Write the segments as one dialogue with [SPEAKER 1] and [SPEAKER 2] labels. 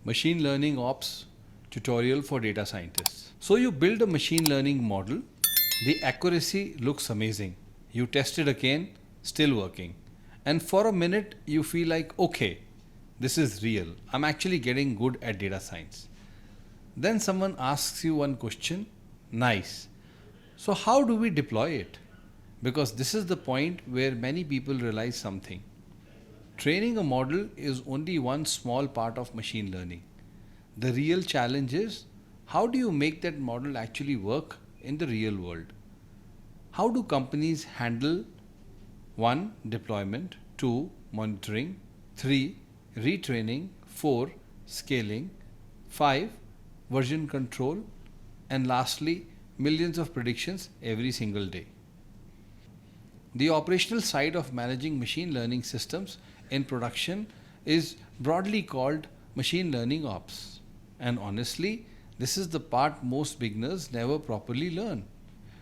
[SPEAKER 1] Machine Learning Ops tutorial for data scientists. So you build a machine learning model, the accuracy looks amazing. You test it again, still working. And for a minute you feel like, okay, this is real. I'm actually getting good at data science. Then someone asks you one question, nice. So how do we deploy it? Because this is the point where many people realize something. Training a model is only one small part of machine learning. The real challenge is, how do you make that model actually work in the real world? How do companies handle 1. Deployment, 2. Monitoring, 3. Retraining, 4. Scaling, 5. Version control, and lastly, millions of predictions every single day. The operational side of managing machine learning systems in production is broadly called machine learning ops. And honestly, this is the part most beginners never properly learn.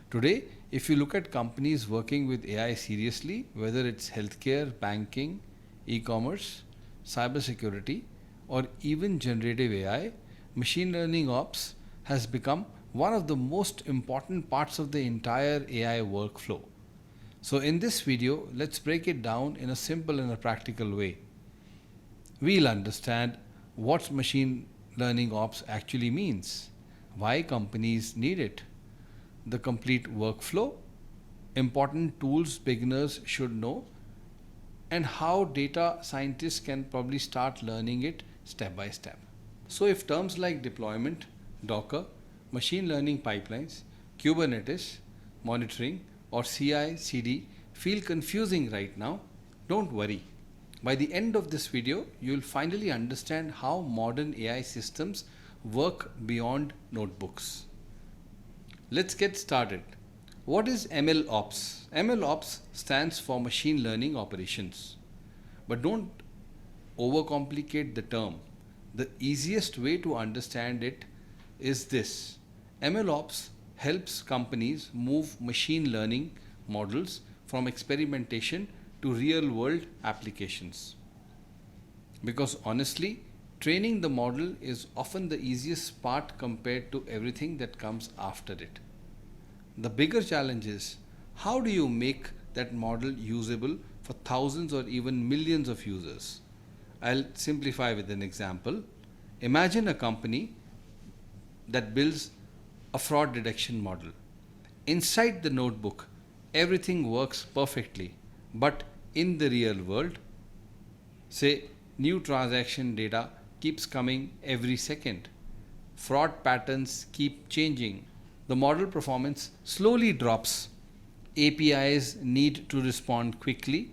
[SPEAKER 1] Today, if you look at companies working with AI seriously, whether it's healthcare, banking, e-commerce, cybersecurity, or even generative AI, machine learning ops has become one of the most important parts of the entire AI workflow. So in this video, let's break it down in a simple and a practical way. We'll understand what machine learning ops actually means, why companies need it, the complete workflow, important tools beginners should know, and how data scientists can probably start learning it step by step. So if terms like deployment, Docker, machine learning pipelines, Kubernetes, monitoring, or CI/CD feel confusing right now, don't worry. By the end of this video, you'll finally understand how modern AI systems work beyond notebooks. Let's get started. What is MLOps? MLOps stands for Machine Learning Operations. But don't overcomplicate the term. The easiest way to understand it is this. MLOps helps companies move machine learning models from experimentation to real world applications. Because honestly, training the model is often the easiest part compared to everything that comes after it. The bigger challenge is, how do you make that model usable for thousands or even millions of users? I'll simplify with an example. Imagine a company that builds a fraud detection model. Inside the notebook, everything works perfectly, but in the real world, say new transaction data keeps coming every second. Fraud patterns keep changing. The model performance slowly drops. APIs need to respond quickly.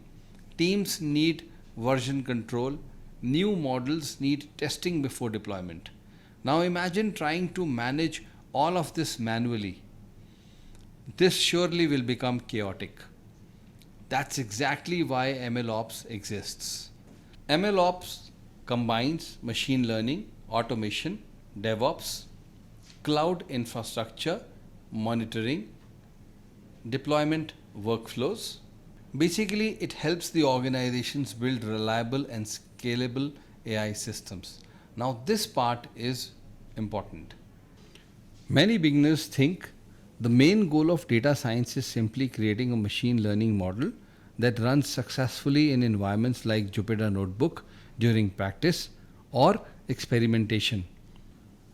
[SPEAKER 1] Teams need version control. New models need testing before deployment. Now imagine trying to manage all of this manually. This surely will become chaotic. That's exactly why MLOps exists. MLOps combines machine learning, automation, DevOps, cloud infrastructure, monitoring, deployment workflows. Basically, it helps the organizations build reliable and scalable AI systems. Now, this part is important. Many beginners think the main goal of data science is simply creating a machine learning model that runs successfully in environments like Jupyter Notebook during practice or experimentation.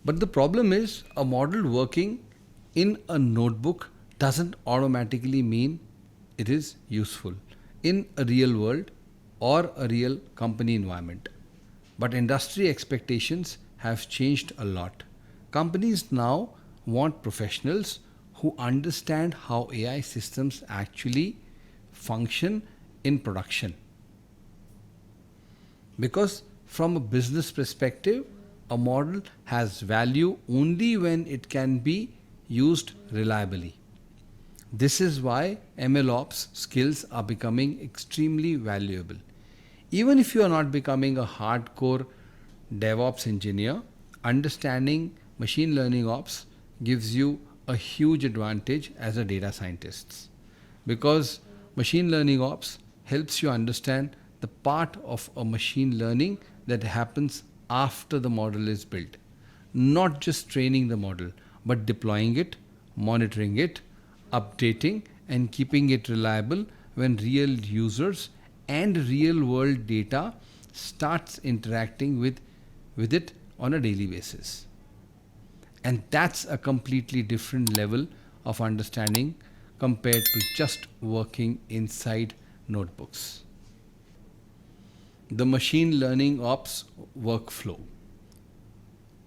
[SPEAKER 1] But the problem is, a model working in a notebook doesn't automatically mean it is useful in a real world or a real company environment. But industry expectations have changed a lot. Companies now want professionals who understand how AI systems actually function in production. Because from a business perspective, a model has value only when it can be used reliably. This is why MLOps skills are becoming extremely valuable. Even if you are not becoming a hardcore DevOps engineer, understanding machine learning ops gives you a huge advantage as a data scientist. Because machine learning ops helps you understand the part of a machine learning that happens after the model is built. Not just training the model, but deploying it, monitoring it, updating, and keeping it reliable when real users and real world data starts interacting with it on a daily basis. And that's a completely different level of understanding compared to just working inside notebooks. The machine learning ops workflow.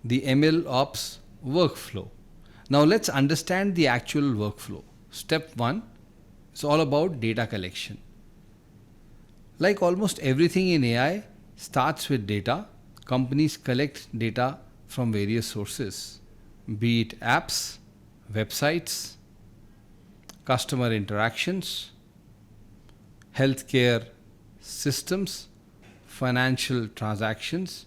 [SPEAKER 1] The MLOps workflow. Now let's understand the actual workflow. Step 1 is all about data collection. Like almost everything in AI starts with data. Companies collect data from various sources, be it apps, websites, customer interactions, healthcare systems, financial transactions,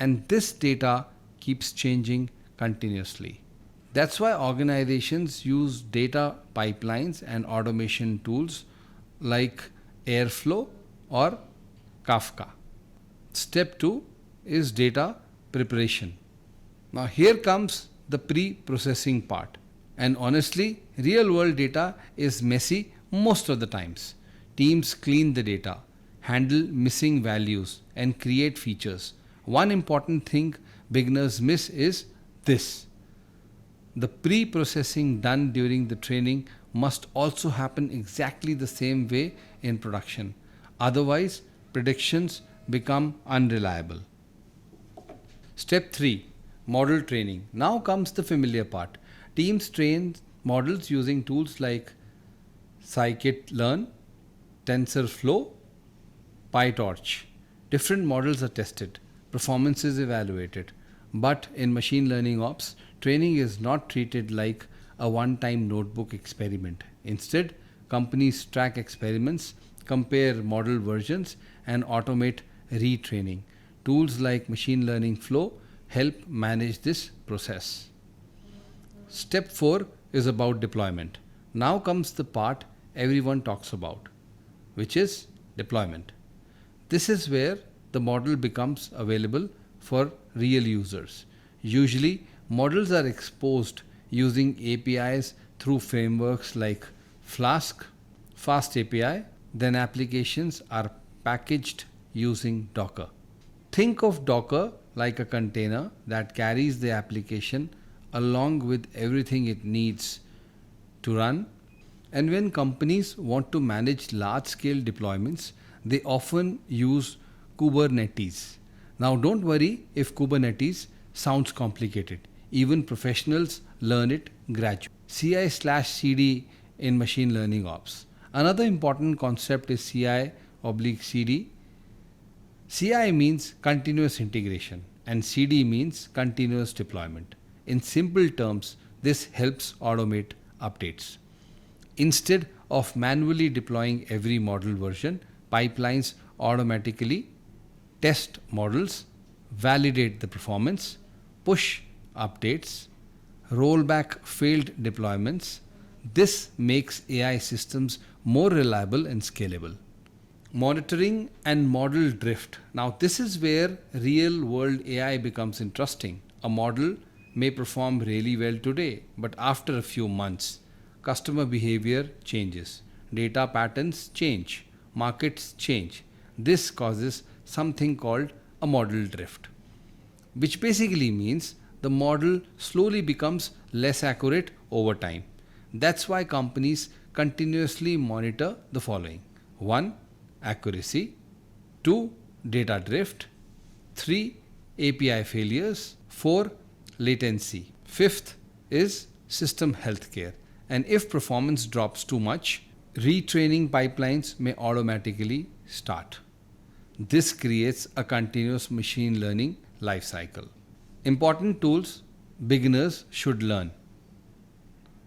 [SPEAKER 1] and this data keeps changing continuously. That's why organizations use data pipelines and automation tools like Airflow or Kafka. Step 2 is data preparation. Now here comes the pre-processing part. And honestly, real world data is messy most of the times. Teams clean the data, handle missing values, and create features. One important thing beginners miss is this. The pre-processing done during the training must also happen exactly the same way in production. Otherwise, predictions become unreliable. Step 3. Model training. Now comes the familiar part. Teams train models using tools like scikit-learn, TensorFlow, PyTorch. Different models are tested, performance is evaluated. But in machine learning ops, training is not treated like a one-time notebook experiment. Instead, companies track experiments, compare model versions, and automate retraining. Tools like machine learning flow help manage this process. Step 4 is about deployment. Now comes the part everyone talks about, which is deployment. This is where the model becomes available for real users. Usually, models are exposed using APIs through frameworks like Flask, Fast API, then applications are packaged using Docker. Think of Docker like a container that carries the application along with everything it needs to run. And when companies want to manage large-scale deployments, they often use Kubernetes. Now don't worry if Kubernetes sounds complicated. Even professionals learn it gradually. CI/CD in machine learning ops. Another important concept is CI/CD. CI means continuous integration and CD means continuous deployment. In simple terms, this helps automate updates. Instead of manually deploying every model version, pipelines automatically test models, validate the performance, push updates, roll back failed deployments. This makes AI systems more reliable and scalable. Monitoring and model drift. Now this is where real world AI becomes interesting. A model may perform really well today, but after a few months, customer behavior changes, data patterns change, markets change. This causes something called a model drift, which basically means the model slowly becomes less accurate over time. That's why companies continuously monitor the following: 1. Accuracy, 2. Data drift, 3. API failures, 4. Latency. 5th is system healthcare. And if performance drops too much, retraining pipelines may automatically start. This creates a continuous machine learning lifecycle. Important tools beginners should learn.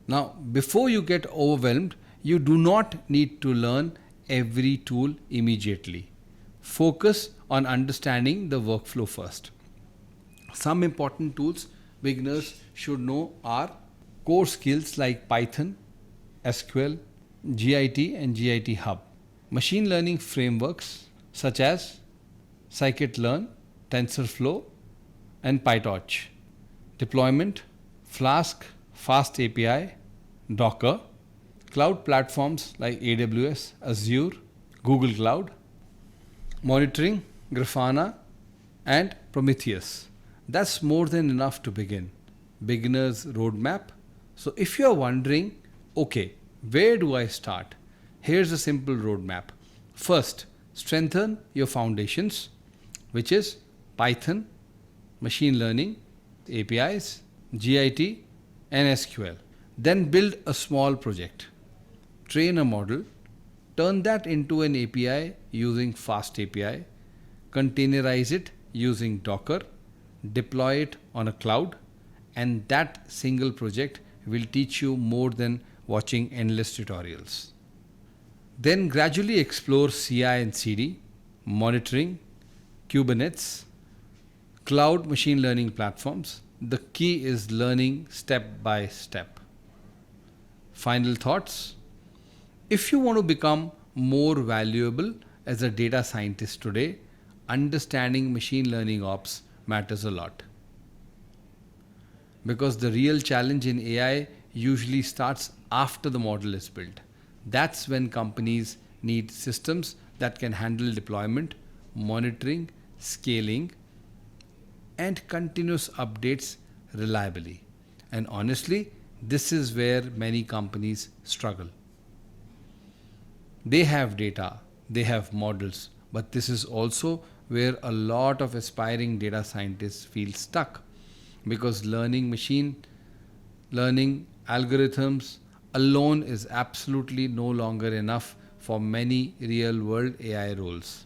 [SPEAKER 1] Now, before you get overwhelmed, you do not need to learn every tool immediately. Focus on understanding the workflow first. Some important tools beginners should know are core skills like Python, SQL, GIT and GIT Hub. Machine learning frameworks such as scikit-learn, TensorFlow, and PyTorch. Deployment, Flask, Fast API, Docker, cloud platforms like AWS, Azure, Google Cloud, monitoring, Grafana, and Prometheus. That's more than enough to begin. Beginner's roadmap. So if you are wondering, okay, where do I start? Here's a simple roadmap. First, strengthen your foundations, which is Python, machine learning, APIs, GIT, and SQL. Then build a small project. Train a model, turn that into an API using Fast API, containerize it using Docker, deploy it on a cloud, and that single project will teach you more than watching endless tutorials. Then gradually explore CI and CD, monitoring, Kubernetes, cloud machine learning platforms. The key is learning step by step. Final thoughts. If you want to become more valuable as a data scientist today, understanding machine learning ops matters a lot. Because the real challenge in AI usually starts after the model is built. That's when companies need systems that can handle deployment, monitoring, scaling, and continuous updates reliably. And honestly, this is where many companies struggle. They have data, they have models, but this is also where a lot of aspiring data scientists feel stuck, because learning machine learning algorithms alone is absolutely no longer enough for many real-world AI roles.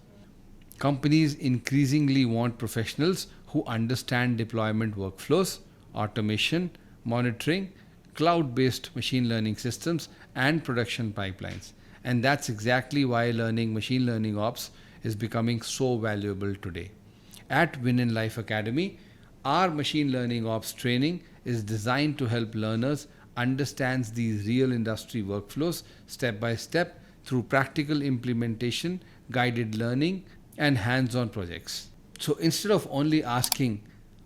[SPEAKER 1] Companies increasingly want professionals who understand deployment workflows, automation, monitoring, cloud-based machine learning systems, and production pipelines. And that's exactly why learning machine learning ops is becoming so valuable today. At Win in Life Academy, our machine learning ops training is designed to help learners understand these real industry workflows step by step through practical implementation, guided learning, and hands-on projects. So instead of only asking,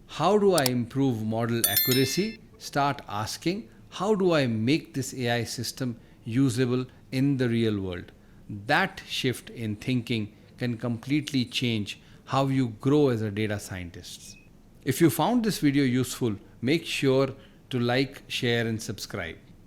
[SPEAKER 1] how do I improve model accuracy? Start asking, how do I make this AI system usable in the real world? That shift in thinking can completely change how you grow as a data scientist. If you found this video useful, make sure to like, share, and subscribe.